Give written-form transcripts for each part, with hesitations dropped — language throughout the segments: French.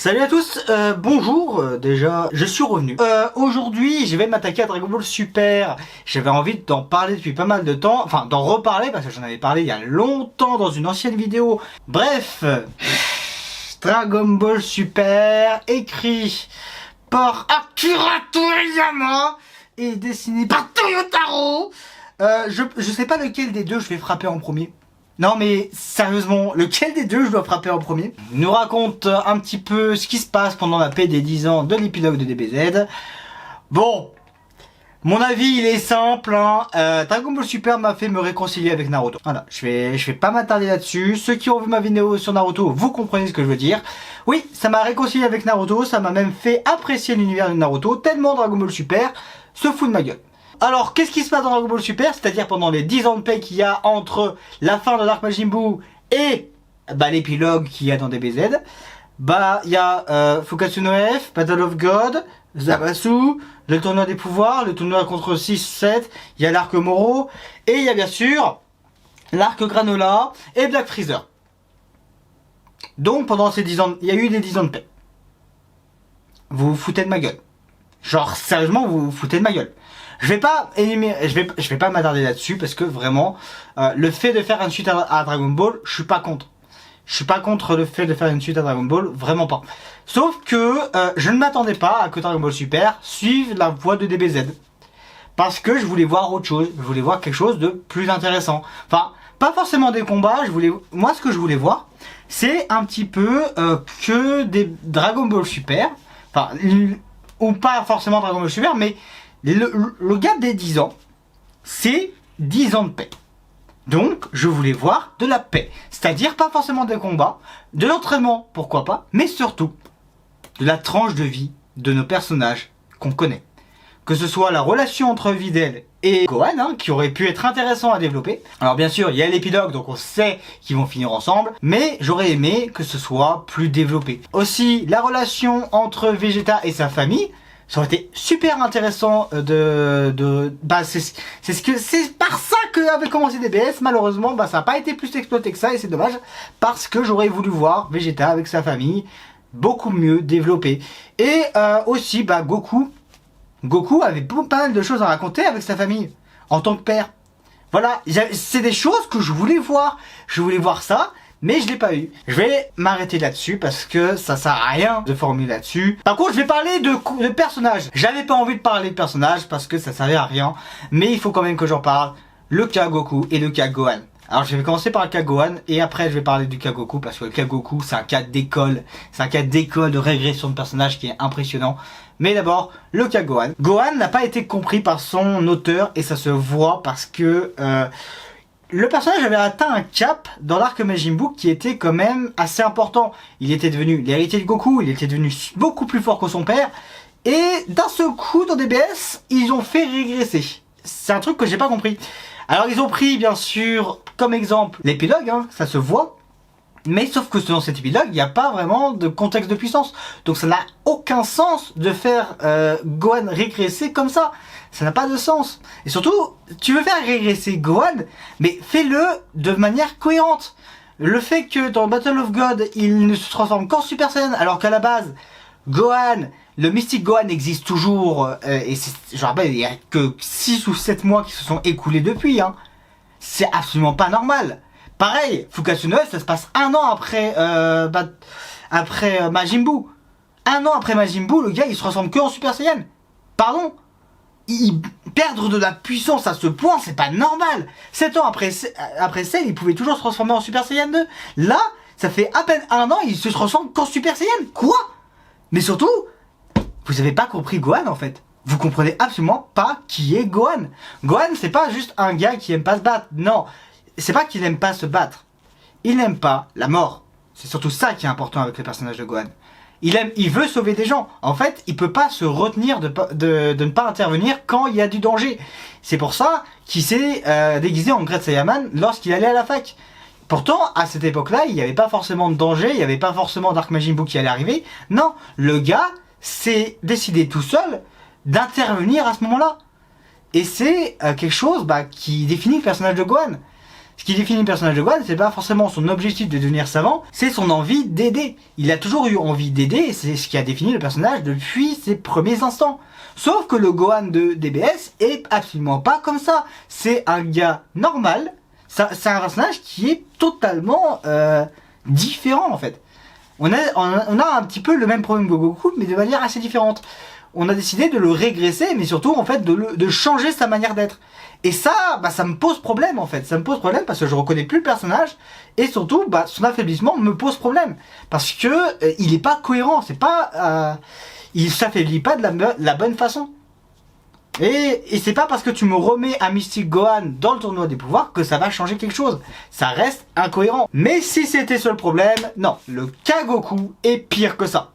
Salut à tous, bonjour, déjà, je suis revenu. Aujourd'hui, je vais m'attaquer à Dragon Ball Super. J'avais envie d'en parler depuis pas mal de temps, enfin d'en reparler parce que j'en avais parlé il y a longtemps dans une ancienne vidéo. Bref, Dragon Ball Super, écrit par Akira Toriyama et dessiné par Toyotaro. Je sais pas lequel des deux je vais frapper en premier. Non mais sérieusement, lequel des deux je dois frapper en premier? Il nous raconte un petit peu ce qui se passe pendant la paix des 10 ans de l'épilogue de DBZ. Bon, mon avis il est simple, hein. Dragon Ball Super m'a fait me réconcilier avec Naruto. Voilà, je vais pas m'attarder là-dessus. Ceux qui ont vu ma vidéo sur Naruto, vous comprenez ce que je veux dire. Oui, ça m'a réconcilié avec Naruto, ça m'a même fait apprécier l'univers de Naruto, tellement Dragon Ball Super se fout de ma gueule. Alors, qu'est-ce qui se passe dans Dragon Ball Super? C'est-à-dire pendant les 10 ans de paix qu'il y a entre la fin de l'arc Majin Buu et l'épilogue qu'il y a dans DBZ. Il y a Fukatsu no F, Battle of God, Zamasu, le tournoi des pouvoirs, le tournoi contre 6-7, il y a l'arc Moro, et il y a bien sûr l'arc Granola et Black Freezer. Donc pendant ces 10 ans, il y a eu des 10 ans de paix. Vous vous foutez de ma gueule. Genre, sérieusement, vous vous foutez de ma gueule. Je vais pas m'attarder là-dessus parce que vraiment, le fait de faire une suite à Dragon Ball, je suis pas contre. Je suis pas contre le fait de faire une suite à Dragon Ball, vraiment pas. Sauf que je ne m'attendais pas à que Dragon Ball Super suive la voie de DBZ. Parce que je voulais voir autre chose, je voulais voir quelque chose de plus intéressant. Enfin, pas forcément des combats, moi ce que je voulais voir, c'est un petit peu que des Dragon Ball Super, enfin, ou pas forcément Dragon Ball Super, mais le gap des 10 ans, c'est 10 ans de paix. Donc, je voulais voir de la paix. C'est-à-dire pas forcément des combats, de l'entraînement, pourquoi pas, mais surtout de la tranche de vie de nos personnages qu'on connaît. Que ce soit la relation entre Videl et Gohan, hein, qui aurait pu être intéressant à développer. Alors bien sûr, il y a l'épilogue, donc on sait qu'ils vont finir ensemble, mais j'aurais aimé que ce soit plus développé. Aussi, la relation entre Vegeta et sa famille, ça aurait été super intéressant c'est par ça que avait commencé DBS. Malheureusement, ça n'a pas été plus exploité que ça et c'est dommage parce que j'aurais voulu voir Vegeta avec sa famille beaucoup mieux développé. Et aussi, Goku avait pas mal de choses à raconter avec sa famille en tant que père. Voilà, c'est des choses que je voulais voir. Je voulais voir ça. Mais je l'ai pas eu. Je vais m'arrêter là-dessus parce que ça sert à rien de formuler là-dessus. Par contre, je vais parler de personnages. J'avais pas envie de parler de personnages parce que ça servait à rien. Mais il faut quand même que j'en parle. Le cas Goku et le cas Gohan. Alors je vais commencer par le cas Gohan et après je vais parler du cas Goku parce que le cas Goku c'est un cas d'école. C'est un cas d'école de régression de personnage qui est impressionnant. Mais d'abord, le cas Gohan. Gohan n'a pas été compris par son auteur et ça se voit parce que... le personnage avait atteint un cap dans l'arc Majin Buu qui était quand même assez important. Il était devenu l'héritier de Goku, il était devenu beaucoup plus fort que son père. Et d'un seul coup, dans DBS, ils ont fait régresser. C'est un truc que j'ai pas compris. Alors ils ont pris bien sûr comme exemple l'épilogue, hein, ça se voit. Mais sauf que dans cet épilogue, il n'y a pas vraiment de contexte de puissance. Donc ça n'a aucun sens de faire Gohan régresser comme ça. Ça n'a pas de sens. Et surtout, tu veux faire régresser Gohan, mais fais-le de manière cohérente. Le fait que dans Battle of God, il ne se transforme qu'en Super Saiyan, alors qu'à la base, Gohan, le Mystic Gohan existe toujours, et je rappelle, il n'y a que 6 ou 7 mois qui se sont écoulés depuis, hein. C'est absolument pas normal. Pareil, Fukatsu no F, ça se passe un an après, Majin Buu. Un an après Majin Buu, le gars, il se transforme que en Super Saiyan. Pardon? Perdre de la puissance à ce point, c'est pas normal. 7 ans après Cell, il pouvait toujours se transformer en Super Saiyan 2. Là, ça fait à peine un an, il se transforme qu'en Super Saiyan. Quoi? Mais surtout, vous avez pas compris Gohan en fait. Vous comprenez absolument pas qui est Gohan. Gohan, c'est pas juste un gars qui aime pas se battre. Non, c'est pas qu'il aime pas se battre. Il n'aime pas la mort. C'est surtout ça qui est important avec le personnage de Gohan. Il veut sauver des gens. En fait, il peut pas se retenir de ne pas intervenir quand il y a du danger. C'est pour ça qu'il s'est déguisé en Great Saiyaman lorsqu'il allait à la fac. Pourtant, à cette époque-là, il n'y avait pas forcément de danger, il n'y avait pas forcément d'Arc Majin Buu qui allait arriver. Non, le gars s'est décidé tout seul d'intervenir à ce moment-là. Et c'est quelque chose qui définit le personnage de Gohan. Ce qui définit le personnage de Gohan, c'est pas forcément son objectif de devenir savant, c'est son envie d'aider. Il a toujours eu envie d'aider, et c'est ce qui a défini le personnage depuis ses premiers instants. Sauf que le Gohan de DBS est absolument pas comme ça. C'est un gars normal, c'est un personnage qui est totalement différent en fait. On a un petit peu le même problème que Goku, mais de manière assez différente. On a décidé de le régresser, mais surtout en fait de changer sa manière d'être. Et ça, ça me pose problème en fait. Ça me pose problème parce que je reconnais plus le personnage et surtout, son affaiblissement me pose problème parce que il est pas cohérent. C'est pas, il s'affaiblit pas de la bonne façon. Et c'est pas parce que tu me remets un Mystic Gohan dans le tournoi des pouvoirs que ça va changer quelque chose. Ça reste incohérent. Mais si c'était ça le problème, non, le Kagoku est pire que ça.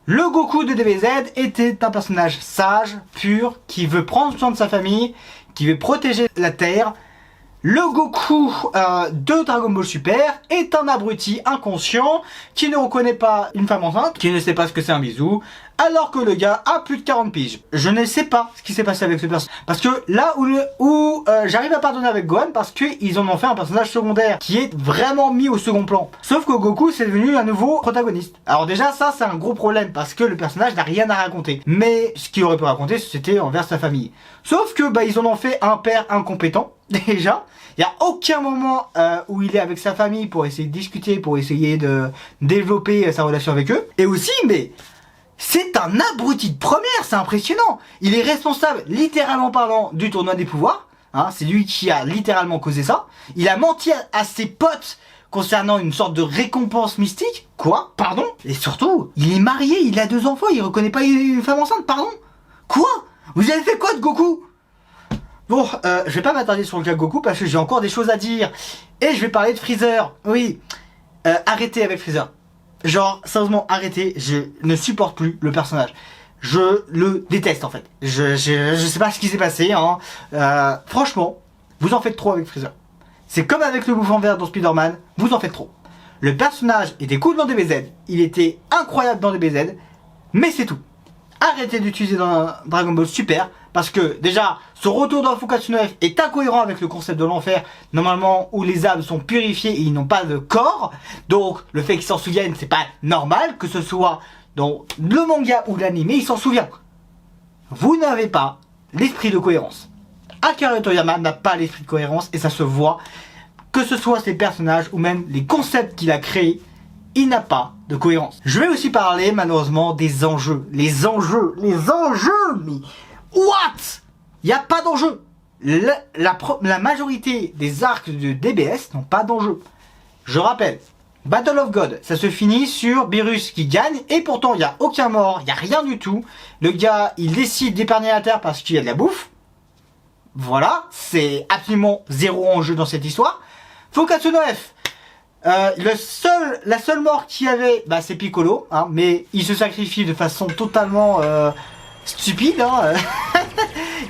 Le Goku de DBZ était un personnage sage, pur, qui veut prendre soin de sa famille, qui veut protéger la Terre. Le Goku de Dragon Ball Super est un abruti inconscient qui ne reconnaît pas une femme enceinte, qui ne sait pas ce que c'est un bisou, alors que le gars a plus de 40 piges. Je ne sais pas ce qui s'est passé avec ce personnage. Parce que là où j'arrive à pardonner avec Gohan, parce qu'ils en ont fait un personnage secondaire qui est vraiment mis au second plan. Sauf que Goku c'est devenu un nouveau protagoniste. Alors déjà ça c'est un gros problème parce que le personnage n'a rien à raconter. Mais ce qu'il aurait pu raconter c'était envers sa famille. Sauf que ils en ont fait un père incompétent. Déjà, il n'y a aucun moment où il est avec sa famille pour essayer de discuter, pour essayer de développer sa relation avec eux. Et aussi, mais c'est un abruti de première, c'est impressionnant. Il est responsable, littéralement parlant, du tournoi des pouvoirs. Hein, c'est lui qui a littéralement causé ça. Il a menti à ses potes concernant une sorte de récompense mystique. Quoi? Pardon? Et surtout, il est marié, il a 2 enfants, il reconnaît pas une femme enceinte, pardon? Quoi? Vous avez fait quoi de Goku? Bon, je vais pas m'attarder sur le cas Goku parce que j'ai encore des choses à dire. Et je vais parler de Freezer. Oui, arrêtez avec Freezer. Genre, sérieusement, arrêtez. Je ne supporte plus le personnage. Je le déteste en fait. Je sais pas ce qui s'est passé. Hein. Franchement, vous en faites trop avec Freezer. C'est comme avec le bouffon vert dans Spider-Man. Vous en faites trop. Le personnage était cool dans DBZ. Il était incroyable dans DBZ. Mais c'est tout. Arrêtez d'utiliser dans Dragon Ball Super. Parce que déjà, son retour dans Fukatsu no F est incohérent avec le concept de l'enfer, normalement où les âmes sont purifiées et ils n'ont pas de corps. Donc le fait qu'ils s'en souviennent, c'est pas normal, que ce soit dans le manga ou l'anime, il s'en souvient. Vous n'avez pas l'esprit de cohérence. Akira Toriyama n'a pas l'esprit de cohérence et ça se voit, que ce soit ses personnages ou même les concepts qu'il a créés, il n'a pas de cohérence. Je vais aussi parler malheureusement des enjeux. Les enjeux, mais... What? Il n'y a pas d'enjeu. La majorité des arcs de DBS n'ont pas d'enjeu. Je rappelle, Battle of God, ça se finit sur Beerus qui gagne et pourtant il n'y a aucun mort, il n'y a rien du tout. Le gars, il décide d'épargner la terre parce qu'il y a de la bouffe. Voilà, c'est absolument zéro enjeu dans cette histoire. Fukatsu no F, la seule mort qu'il y avait, c'est Piccolo, hein, mais il se sacrifie de façon totalement... stupide, hein.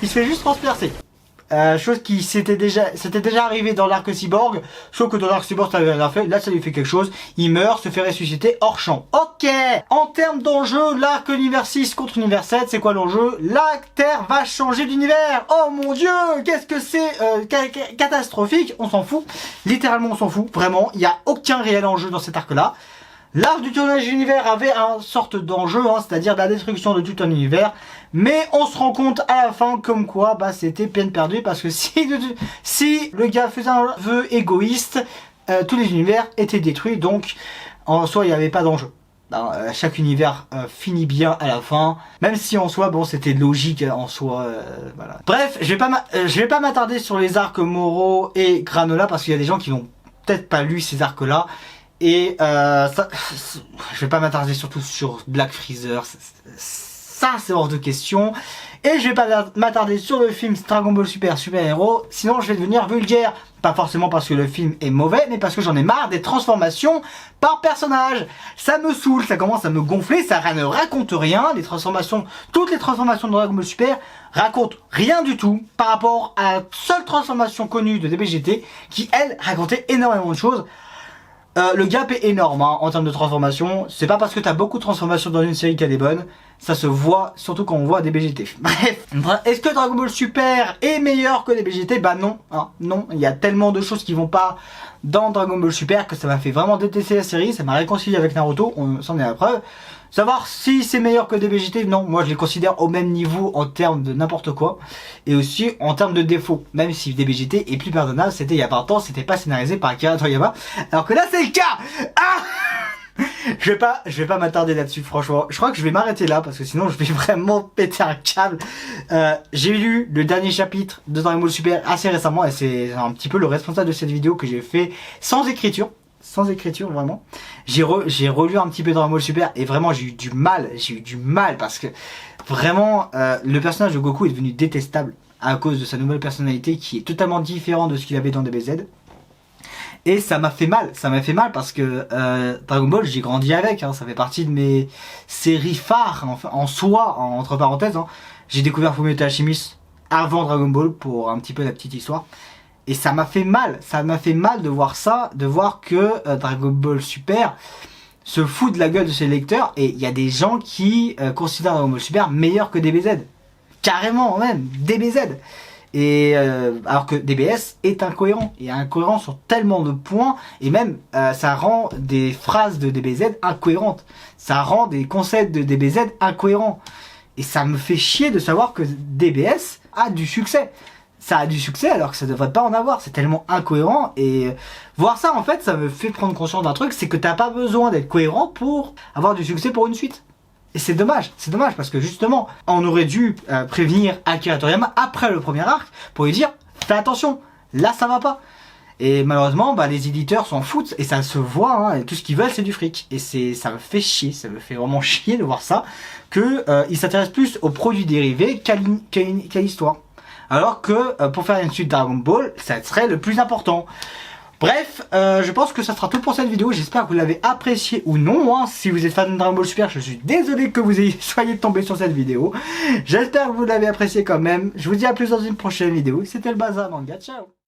Il se fait juste transpercer. Chose qui c'était déjà arrivé dans l'arc cyborg, sauf que dans l'arc cyborg ça avait rien fait, là ça lui fait quelque chose, il meurt, se fait ressusciter hors champ. Ok. En termes d'enjeu, l'arc univers 6 contre univers 7, c'est quoi l'enjeu? La Terre va changer d'univers. Oh mon dieu, qu'est-ce que c'est catastrophique, on s'en fout. Littéralement on s'en fout, vraiment, il n'y a aucun réel enjeu dans cet arc là. L'arc du tournage d'univers avait une sorte d'enjeu, hein, c'est-à-dire la destruction de tout un univers, mais on se rend compte à la fin comme quoi c'était peine perdue parce que si le gars faisait un vœu égoïste, tous les univers étaient détruits, donc en soi il n'y avait pas d'enjeu. Chaque univers finit bien à la fin, même si en soi c'était logique en soi, voilà. Bref, je vais pas m'attarder sur les arcs Moro et Granola parce qu'il y a des gens qui n'ont peut-être pas lu ces arcs là. Et je vais pas m'attarder surtout sur Black Freezer, ça c'est hors de question. Et je vais pas m'attarder sur le film Dragon Ball Super Super Héros, sinon je vais devenir vulgaire. Pas forcément parce que le film est mauvais, mais parce que j'en ai marre des transformations par personnage. Ça me saoule, ça commence à me gonfler, ça ne raconte rien. Toutes les transformations de Dragon Ball Super racontent rien du tout par rapport à la seule transformation connue de DBGT qui, elle, racontait énormément de choses. Le gap est énorme hein, en termes de transformation. C'est pas parce que t'as beaucoup de transformations dans une série qu'elle est bonne. Ça se voit, surtout quand on voit des BGT. Bref, est-ce que Dragon Ball Super est meilleur que les BGT? Bah non, hein, non. Il y a tellement de choses qui vont pas dans Dragon Ball Super que ça m'a fait vraiment détester la série. Ça m'a réconcilié avec Naruto, on s'en est à la preuve. Savoir si c'est meilleur que des BGT, non, moi je les considère au même niveau en termes de n'importe quoi. Et aussi en termes de défauts. Même si des BGT est plus pardonnable, c'était il y a 20 ans, c'était pas scénarisé par Akira Toriyama. Alors que là c'est le cas. Ah, je vais pas m'attarder là-dessus, franchement. Je crois que je vais m'arrêter là parce que sinon je vais vraiment péter un câble. J'ai lu le dernier chapitre de Dragon Ball Super assez récemment et c'est un petit peu le responsable de cette vidéo que j'ai fait sans écriture. Sans écriture, vraiment. J'ai relu un petit peu Dragon Ball Super et vraiment j'ai eu du mal parce que vraiment le personnage de Goku est devenu détestable à cause de sa nouvelle personnalité qui est totalement différente de ce qu'il avait dans DBZ. Et ça m'a fait mal parce que Dragon Ball j'ai grandi avec, hein, ça fait partie de mes séries phares en soi, entre parenthèses. Hein. J'ai découvert Fullmetal Alchemist avant Dragon Ball pour un petit peu la petite histoire. Et ça m'a fait mal de voir ça, de voir que Dragon Ball Super se fout de la gueule de ses lecteurs. Et il y a des gens qui considèrent Dragon Ball Super meilleur que DBZ. Carrément même, DBZ. Et alors que DBS est incohérent. Il est incohérent sur tellement de points. Et même ça rend des phrases de DBZ incohérentes. Ça rend des concepts de DBZ incohérents. Et ça me fait chier de savoir que DBS a du succès. Ça a du succès alors que ça devrait pas en avoir, c'est tellement incohérent et voir ça en fait ça me fait prendre conscience d'un truc, c'est que t'as pas besoin d'être cohérent pour avoir du succès pour une suite. Et c'est dommage parce que justement on aurait dû prévenir Akira Toriyama après le premier arc pour lui dire fais attention, là ça va pas. Et malheureusement bah, les éditeurs s'en foutent et ça se voit hein, et tout ce qu'ils veulent c'est du fric. Et ça me fait chier, ça me fait vraiment chier de voir ça, que ils s'intéressent plus aux produits dérivés qu'à l'histoire. Alors que pour faire une suite Dragon Ball, ça serait le plus important. Bref, je pense que ça sera tout pour cette vidéo. J'espère que vous l'avez apprécié ou non. Hein. Si vous êtes fan de Dragon Ball Super, je suis désolé que vous soyez tombé sur cette vidéo. J'espère que vous l'avez apprécié quand même. Je vous dis à plus dans une prochaine vidéo. C'était le bazar manga. Ciao.